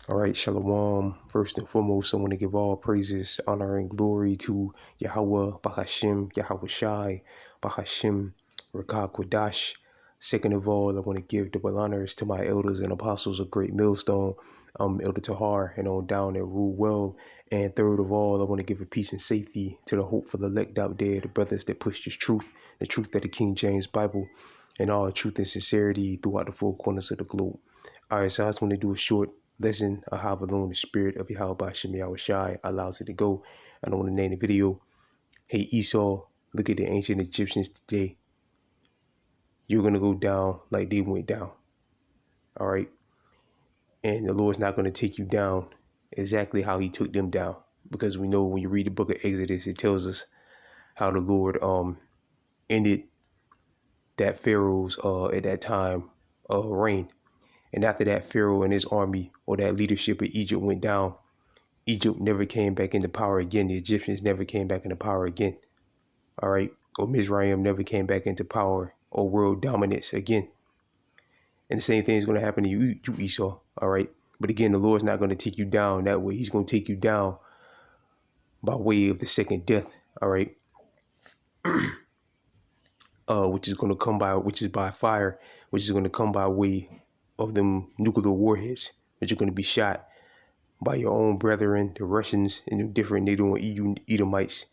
All right, Shalom. First and foremost, I want to give all praises, honor, and glory to Yahweh, Bahashim, Yahweh Shai, Bahashim, Rakah Kwadash. Second of all, I want to give double honors to my elders and apostles of Great Millstone, Elder Tahar, and on down that rule well. And third of all, I want to give a peace and safety to the hopeful elect out there, the brothers that push this truth, the truth of the King James Bible, and all truth and sincerity throughout the four corners of the globe. All right, so I just want to do a short lesson of how alone the spirit of Yahweh Shem Yahweh Shai allows it to go. I don't want to name the video. Hey Esau, look at the ancient Egyptians today. You're going to go down like they went down. All right. And the Lord's not going to take you down exactly how he took them down. Because we know when you read the book of Exodus, it tells us how the Lord ended that Pharaoh's at that time reign. And after that, Pharaoh and his army or that leadership of Egypt went down. Egypt never came back into power again. The Egyptians never came back into power again. All right. Or Mizraim never came back into power or world dominance again. And the same thing is going to happen to you, Esau. All right. But again, the Lord's not going to take you down that way. He's going to take you down by way of the second death. All right. Which is going to come by fire, which is going to come by way of them nuclear warheads, which are going to be shot by your own brethren, the Russians, and the different NATO and EU Edomites,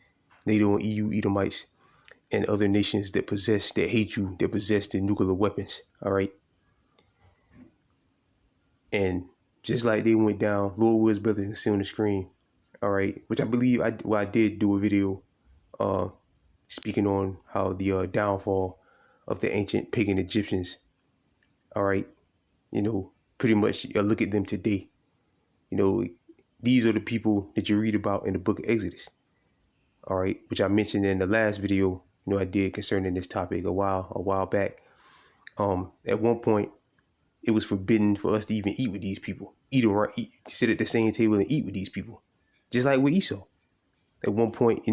and other nations that hate you, that possess the nuclear weapons. All right. And just like they went down, Lord Woods Brothers can see on the screen. All right. Which I believe I did do a video speaking on how the downfall of the ancient pagan Egyptians. All right. Pretty much look at them today. These are the people that you read about in the book of Exodus. All right. Which I mentioned in the last video, I did concerning this topic a while back. At one point, it was forbidden for us to even eat with these people, sit at the same table and eat with these people, just like with Esau. At one point,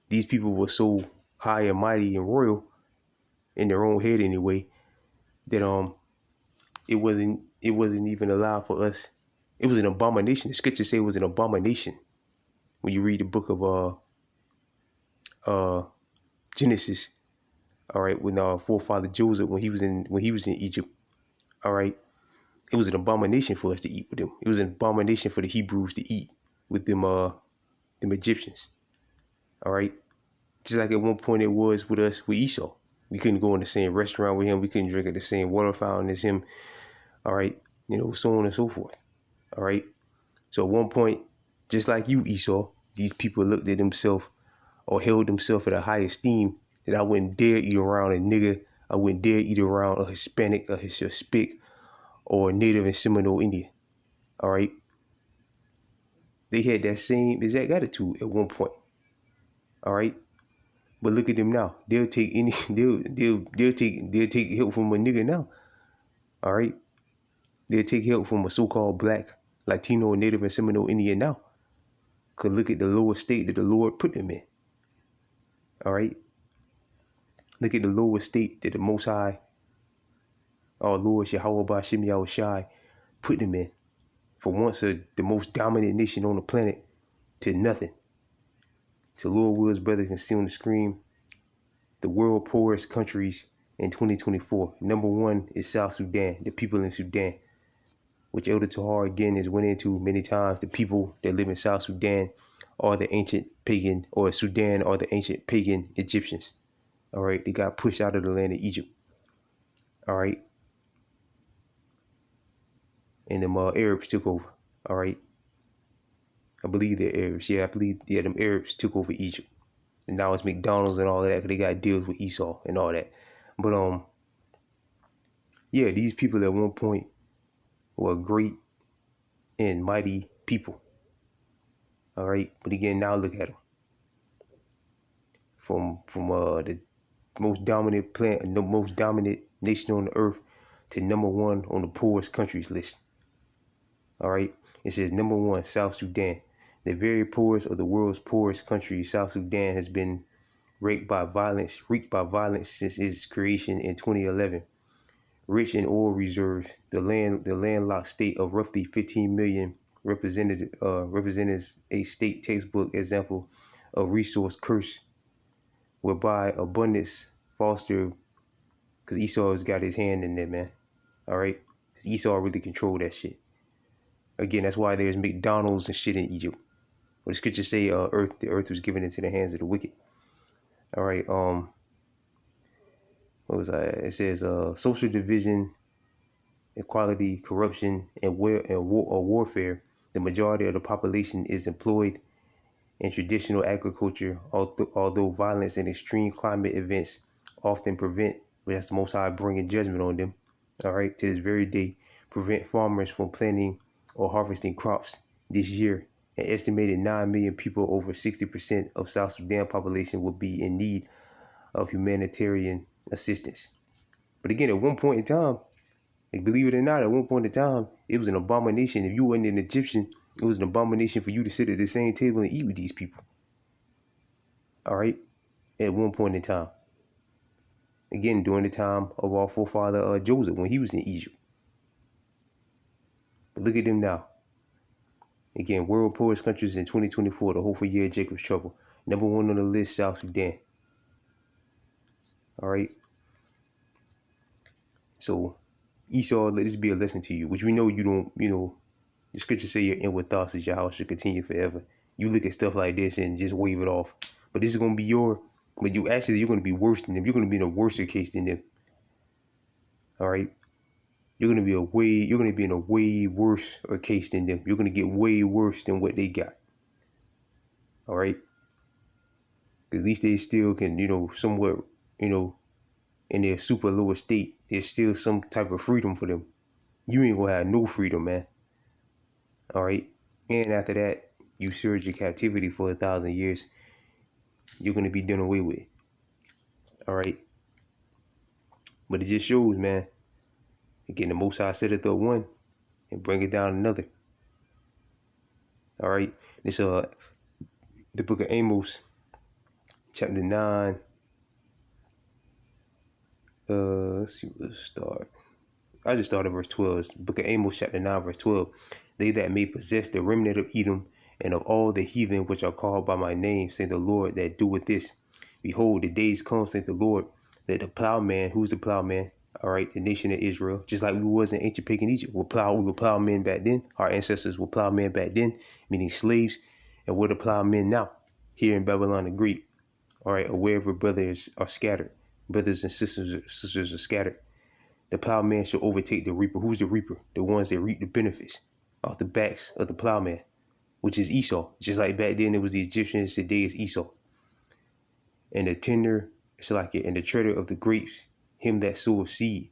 these people were so high and mighty and royal in their own head anyway, that it wasn't even allowed for us. It was an abomination. The scriptures say it was an abomination. When you read the book of Genesis, all right, when our forefather Joseph, when he was in Egypt, all right, it was an abomination for us to eat with them. It was an abomination for the Hebrews to eat with them Egyptians. All right. Just like at one point it was with us with Esau. We couldn't go in the same restaurant with him. We couldn't drink at the same water fountain as him. All right. So on and so forth. All right. So at one point, just like you, Esau, these people looked at themselves or held themselves at a high esteem that I wouldn't dare eat around a nigga. I wouldn't dare eat around a Hispanic, a Hispanic, or a Native and Seminole Indian. All right. They had that same exact attitude at one point. All right. But look at them now. They'll take they'll take help from a nigga now. All right. They'll take help from a so-called black, Latino, Native and Seminole Indian now. Cause look at the lower state that the Lord put them in. All right. Look at the lower state that the Most High, our Lord Yahweh Bashim Yahweh Shai, put them in. For once, the most dominant nation on the planet to nothing. To Lord Will's brothers can see on the screen, the world poorest countries in 2024. Number one is South Sudan, the people in Sudan, which Elder Tahar again has went into many times. The people that live in South Sudan are the ancient pagan, or Sudan are the ancient pagan Egyptians. All right, they got pushed out of the land of Egypt. All right. And them Arabs took over. All right. I believe they're Arabs. Yeah, I believe them Arabs took over Egypt. And now it's McDonald's and all of that because they got deals with Esau and all that. But yeah, these people at one point were great and mighty people. All right, but again, now look at them. From the most dominant the most dominant nation on the earth to number one on the poorest countries list. All right, it says number one, South Sudan, the very poorest of the world's poorest countries. South Sudan has been wreaked by violence since its creation in 2011. rich in oil reserves. The landlocked state of roughly 15 million represents a state textbook example of resource curse, whereby abundance foster, because Esau has got his hand in there, man. All right, because Esau really controlled that shit. Again, that's why there's McDonald's and shit in Egypt. But the scriptures say, the earth was given into the hands of the wicked. All right, what was I? It says, social division, equality, corruption, and warfare. The majority of the population is employed in traditional agriculture, although violence and extreme climate events often prevent, but that's the Most High bringing judgment on them, all right, to this very day, prevent farmers from planting or harvesting crops. This year, an estimated 9 million people, over 60% of South Sudan population, will be in need of humanitarian assistance. But again, at one point in time, like, believe it or not, at one point in time, it was an abomination. If you weren't an Egyptian, it was an abomination for you to sit at the same table and eat with these people. All right? At one point in time. Again, during the time of our forefather Joseph, when he was in Egypt. But look at them now. Again, world poorest countries in 2024, the hopeful year of Jacob's trouble. Number 1 on the list, South Sudan. All right? So, Esau, let this be a lesson to you, which we know you don't, the scriptures say your inward thoughts is your house should continue forever. You look at stuff like this and just wave it off. But this is going to be you're going to be worse than them. You're going to be in a worse case than them. All right? You're going to be in a way worse case than them. You're going to get way worse than what they got. All right? Because at least they still can, somewhat, in their super lower state, there's still some type of freedom for them. You ain't going to have no freedom, man. All right? And after that, you serve your captivity for 1,000 years. You're going to be done away with. All right? But it just shows, man. Again, the Most High setteth up one and bring it down another. All right? This the book of Amos, chapter 9. Let's see where to start. I just started verse 12. It's the book of Amos, chapter 9, verse 12. They that may possess the remnant of Edom and of all the heathen which are called by my name, say the Lord that doeth this. Behold, the days come, saith the Lord, that the plowman, who's the plowman? All right, the nation of Israel, just like we was in ancient pagan Egypt, we were plowmen back then. Our ancestors were plowmen back then, meaning slaves, and we're the plowmen now, here in Babylon the Great. All right, or wherever brothers are scattered, brothers and sisters are scattered. The plowman shall overtake the reaper. Who's the reaper? The ones that reap the benefits off the backs of the plowman, which is Esau. Just like back then it was the Egyptians, today is Esau. And the tender, and the treader of the grapes, him that soweth seed.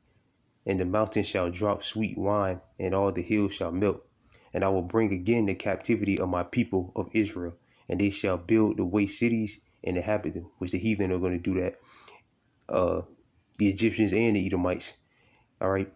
And the mountains shall drop sweet wine, and all the hills shall melt. And I will bring again the captivity of my people of Israel, and they shall build the waste cities and inhabit them, which the heathen are going to do that. The Egyptians and the Edomites. All right,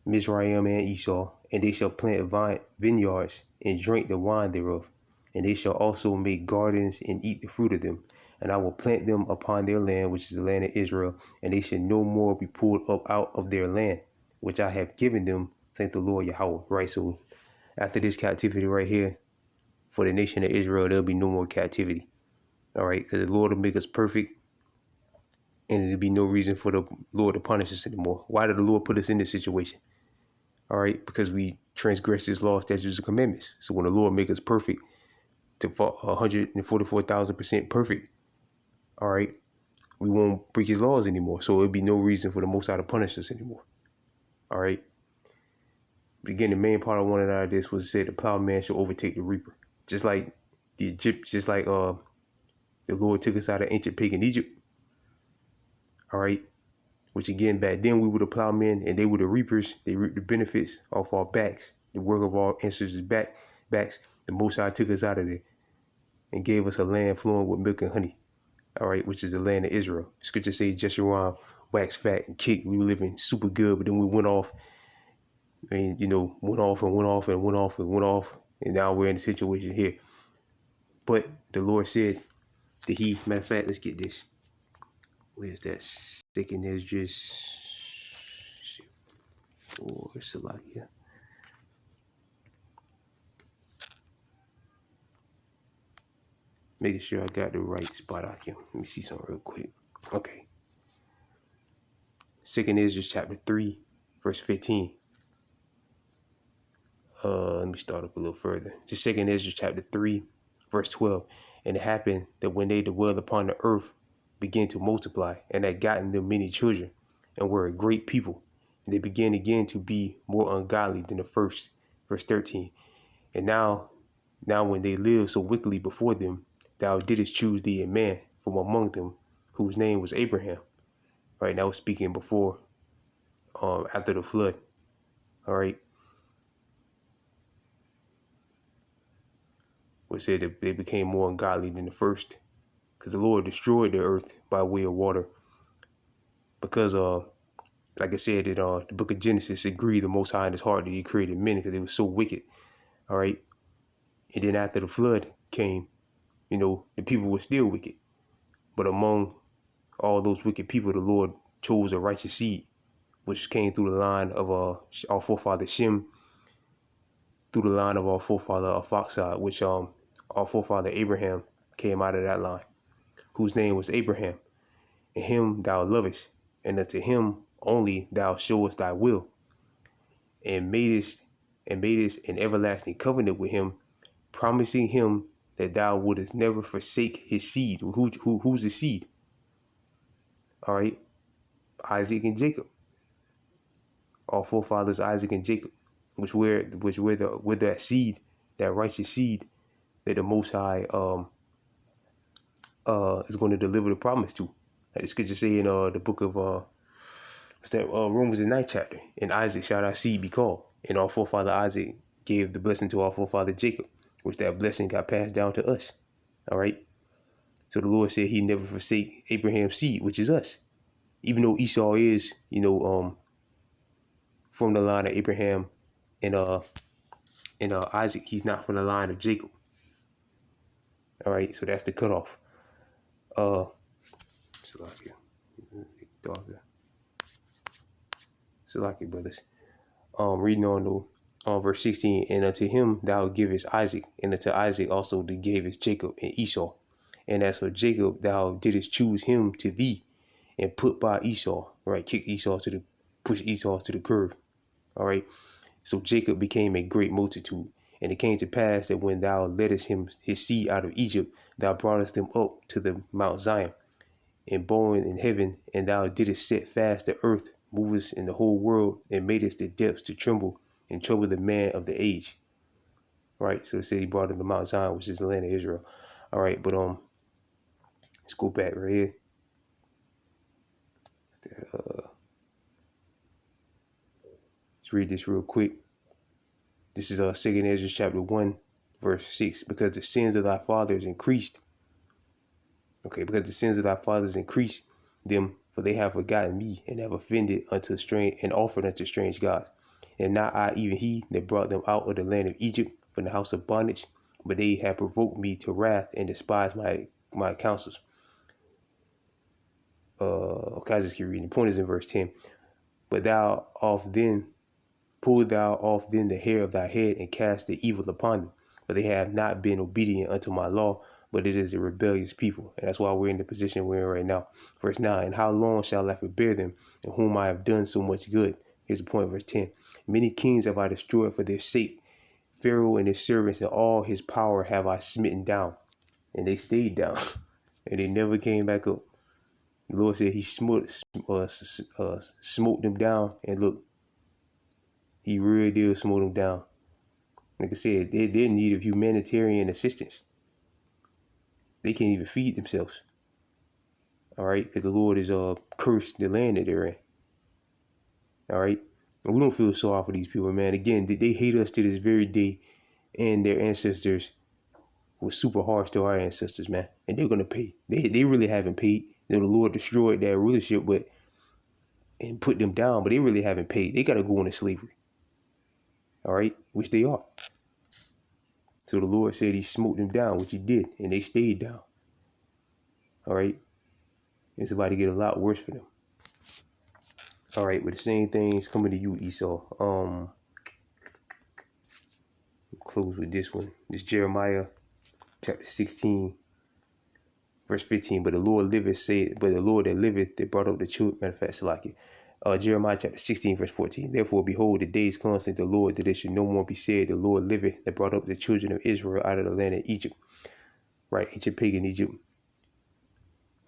Mizraim and Esau, and they shall plant vineyards and drink the wine thereof, and they shall also make gardens and eat the fruit of them. And I will plant them upon their land, which is the land of Israel, and they shall no more be pulled up out of their land, which I have given them, saith the Lord Yahweh. Right, so after this captivity right here, for the nation of Israel, there'll be no more captivity. All right, because the Lord will make us perfect, and there'll be no reason for the Lord to punish us anymore. Why did the Lord put us in this situation? All right, because we transgressed his law, statutes, and commandments. So when the Lord make us perfect, to 144,000% perfect, all right, we won't break his laws anymore. So it'll be no reason for the Most High to punish us anymore. All right. But again, the main part I wanted out of this was to say the plowman shall overtake the reaper. Just like the Lord took us out of ancient pagan Egypt. All right. Which again, back then we were the plowmen and they were the reapers. They reaped the benefits off our backs, the work of our ancestors' backs. The Most High took us out of there and gave us a land flowing with milk and honey. All right, which is the land of Israel. Scripture says Jeshurun waxed fat and kicked. We were living super good, but then we went off and, went off, and now we're in the situation here. But the Lord said that matter of fact, let's get this. Where's that? Second Esdras or Salakia. Making sure I got the right spot out here. Let me see something real quick. Okay. 2nd Ezra chapter 3, verse 15. Let me start up a little further. Just 2nd Ezra chapter 3, verse 12. And it happened that when they dwelled upon the earth, began to multiply, and had gotten them many children, and were a great people. And they began again to be more ungodly than the first. Verse 13. And now when they lived so wickedly before them, thou didst choose thee a man from among them, whose name was Abraham. Right, now speaking before, after the flood. All right. We said that they became more ungodly than the first, because the Lord destroyed the earth by way of water. Because like I said, in the book of Genesis, it grieved the Most High in his heart that he created men because they were so wicked. All right. And then after the flood came, the people were still wicked. But among all those wicked people, the Lord chose a righteous seed, which came through the line of our forefather Shem, through the line of our forefather Arphaxad, which our forefather Abraham came out of that line, whose name was Abraham. And him thou lovest, and unto him only thou showest thy will, and madest an everlasting covenant with him, promising him that thou wouldest never forsake his seed. Who's the seed? All right, Isaac and Jacob. Our forefathers Isaac and Jacob, which were that seed, that righteous seed that the Most High is going to deliver the promise to. Like the scripture say in the book of Romans, the 9th chapter. And Isaac shall thy seed be called. And our forefather Isaac gave the blessing to our forefather Jacob, which that blessing got passed down to us. All right. So the Lord said he never forsake Abraham's seed, which is us. Even though Esau is, from the line of Abraham and Isaac, he's not from the line of Jacob. All right, so that's the cutoff. Salakia, brothers. Reading on though, verse 16, and unto him thou givest Isaac, and unto Isaac also thou gavest Jacob and Esau. And as for Jacob, thou didst choose him to thee, and put by Esau, right? Push Esau to the curb. All right. So Jacob became a great multitude. And it came to pass that when thou leddest his seed out of Egypt, thou broughtest them up to the Mount Zion, and born in heaven, and thou didst set fast the earth, movest in the whole world, and madest the depths to tremble, and trouble the man of the age. Right. So it said he brought him to Mount Zion, which is the land of Israel. All right, but let's go back right here. Let's read this real quick. This is 2nd Ezra chapter 1, verse 6. Because the sins of thy fathers increased. Okay, because the sins of thy fathers increased them, for they have forgotten me, and have offended unto strange, and offered unto strange gods. And not I, even he that brought them out of the land of Egypt from the house of bondage, but they have provoked me to wrath and despised my counsels. Okay, I just keep reading. The point is in verse 10. But pull thou off then the hair of thy head, and cast the evil upon them. For they have not been obedient unto my law, but it is a rebellious people. And that's why we're in the position we're in right now. Verse 9, and how long shall I forbear them, in whom I have done so much good? Here's the point, verse 10. Many kings have I destroyed for their sake. Pharaoh and his servants and all his power have I smitten down. And they stayed down. And they never came back up. The Lord said he smote them down. And look, he really did smote them down. Like I said, they're in need of humanitarian assistance. They can't even feed themselves. All right, because the Lord has cursed the land that they're in. All right, and we don't feel sorry for these people, man. Again, they hate us to this very day, and their ancestors were super harsh to our ancestors, man. And they're gonna pay. They really haven't paid. The Lord destroyed their rulership, and put them down, but they really haven't paid. They gotta go into slavery. All right, which they are. So the Lord said he smote them down, which he did, and they stayed down. All right. It's about to get a lot worse for them. All right, but the same thing's coming to you, Esau. Close with this one. This Jeremiah chapter 16, verse 15. But the Lord liveth, said, but the Lord that liveth, that brought up the children, matter of fact, Salaki. Jeremiah chapter 16, verse 14. Therefore, behold, the days come, saith the Lord, that it should no more be said, the Lord liveth, that brought up the children of Israel out of the land of Egypt. Right, ancient pagan Egypt.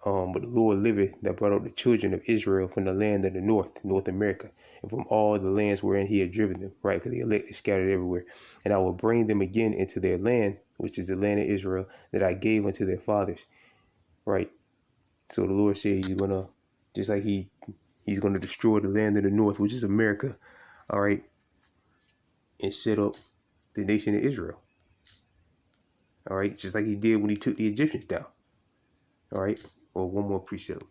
But the Lord liveth, that brought up the children of Israel from the land of the North America, and from all the lands wherein he had driven them, right? Because the elect is scattered everywhere. And I will bring them again into their land, which is the land of Israel, that I gave unto their fathers, right? So the Lord said he's going to, just like he's going to destroy the land of the north, which is America, all right, and set up the nation of Israel, all right? Just like he did when he took the Egyptians down, all right? Or one more precept.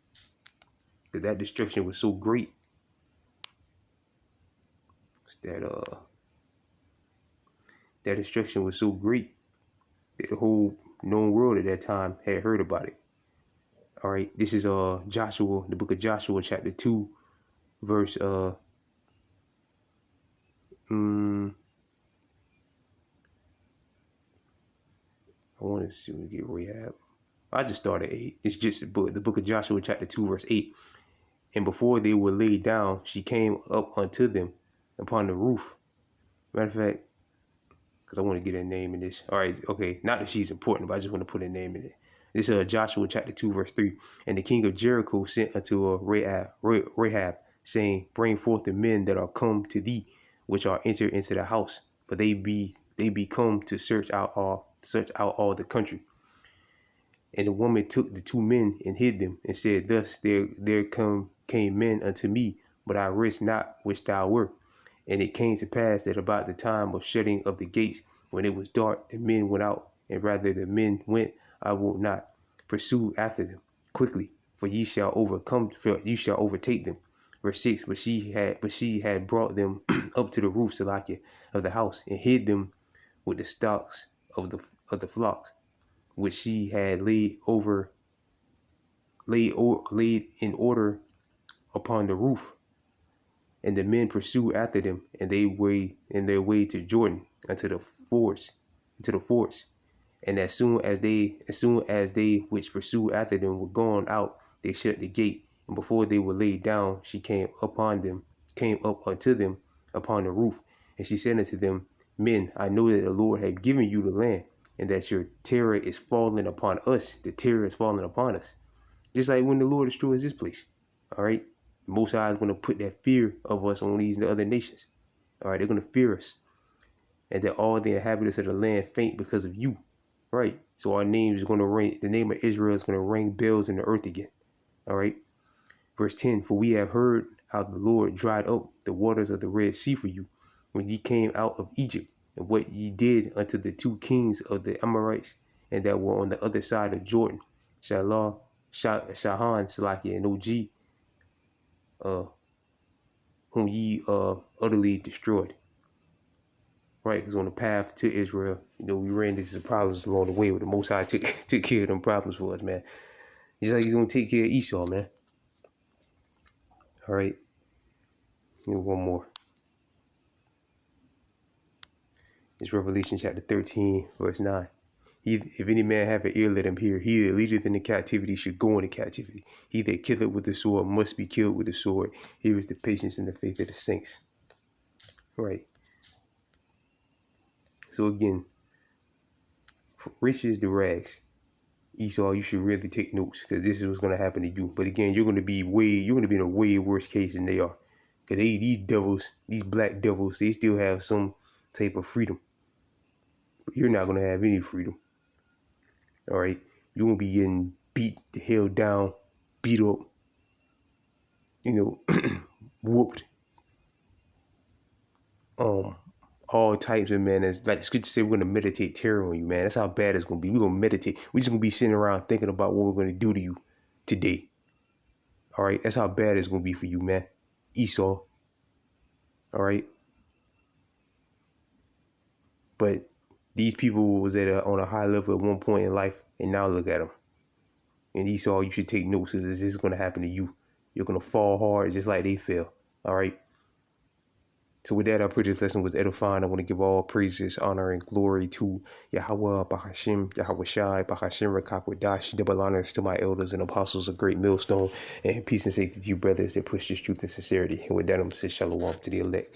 Because that destruction was so great that destruction was so great that the whole known world at that time had heard about it. All right, this is Joshua, the book of Joshua, chapter 2, verse I want to see when we get Rahab. I just started 8. It's just the book of Joshua, chapter 2, verse 8. And before they were laid down, she came up unto them upon the roof. Matter of fact, because I want to get a name in this. All right, okay. Not that she's important, but I just want to put a name in it. This is Joshua chapter 2, verse 3. And the king of Jericho sent unto Rahab, saying, bring forth the men that are come to thee, which are entered into the house, for they be come to search out all the country. And the woman took the 2 men and hid them, and said, thus there came men unto me, but I wist not which thou wert. And it came to pass that about the time of shutting of the gates, when it was dark, the men went out, and rather the men went, I will not pursue after them quickly, for ye shall overtake them. Verse 6, but she had brought them up to the roof, Salakia, of the house, and hid them with the stalks of the flocks, which she had laid in order upon the roof. And the men pursued after them, and they way in their way to Jordan, unto the fords. And as soon as they which pursued after them were gone out, they shut the gate. And before they were laid down, she came up unto them upon the roof. And she said unto them, men, I know that the Lord hath given you the land, and that your terror is falling upon us. The terror is falling upon us. Just like when the Lord destroys this place. All right. The Most High is going to put that fear of us on these other nations. All right. They're going to fear us. And that all the inhabitants of the land faint because of you. Right. So our name is going to ring. The name of Israel is going to ring bells in the earth again. All right. Verse 10. For we have heard how the Lord dried up the waters of the Red Sea for you when ye came out of Egypt, and what ye did unto the 2 kings of the Amorites, and that were on the other side of Jordan, Shahan, Salaki, and Og, whom ye utterly destroyed. Right, because on the path to Israel, we ran into some problems along the way, but the Most High took care of them problems for us, man. Just like he's going to take care of Esau, man. All right. One more. It's Revelation chapter 13, verse 9. If any man have an ear, let him hear. He that leadeth into captivity should go into captivity. He that killeth with the sword must be killed with the sword. Here is the patience and the faith of the saints. Right. So again, riches to rags. Esau, you should really take notes, because this is what's going to happen to you. But again, you're going to be in a way worse case than they are. Because these devils, these black devils, they still have some type of freedom. But you're not going to have any freedom. All right. You're going to be getting beat the hell down, beat up, whooped. All types of, man. It's like the scripture said, we're going to meditate terror on you, man. That's how bad it's going to be. We're going to meditate. We're just going to be sitting around thinking about what we're going to do to you today. All right. That's how bad it's going to be for you, man. Esau. All right. But these people was on a high level at one point in life, and now look at them. And Esau, you should take notes, because this is going to happen to you. You're going to fall hard just like they fell. All right. So with that, I pray this lesson was edifying. I want to give all praises, honor, and glory to Yahweh, Bahashim, Yahweh Shai, Bahashim, Rakakwadash, double honors to my elders and apostles of Great Millstone, and peace and safety to you brothers that push this truth and sincerity. And with that, I'm going to say shalom to the elect.